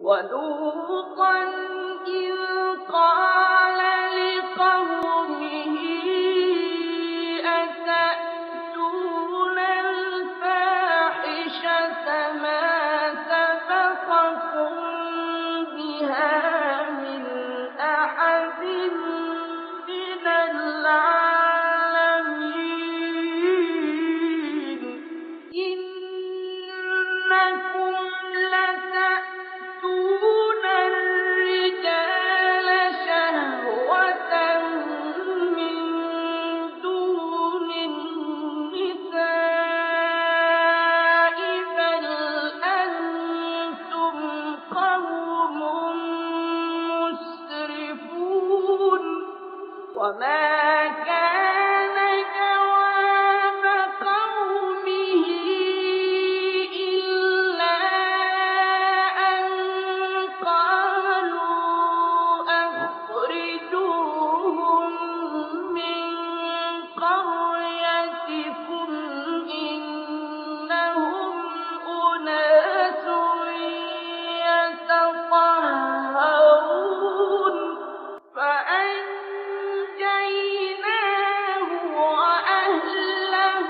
وَلُوطًا إِذْ قَالَ لِقَوْمِهِ أَتَأْتُونَ الْفَاحِشَةَ مَا سَبَقَكُم بِهَا مِنْ أَحَدٍ مِّنَ الْعَالَمِينَ إِنَّكُمْ لَتَأْتُونَ الرِّجَالَ شَهْوَةً مِّن دُونِ النِّسَاءِ بَلْ أَنتُمْ قَوْمٌ مُّسْرِفُونَ وَمَا كَانَ جَوَابَ قَوْمِهِ إِلَّا أَن قَالُوا أَخْرِجُوهُم مِّن قَرْيَتِكُمْ ۖ إِنَّهُمْ أُنَاسٌ يَتَطَهَّرُونَ فَأَنجَيْنَاهُ وَأَهْلَهُ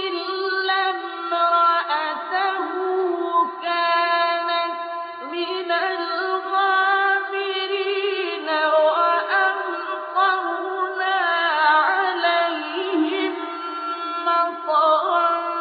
إِلَّا امْرَأَتَهُ كَانَتْ مِنَ الْغَابِرِينَ وَأَمْطَرْنَا عَلَيْهِم مَّطَرًا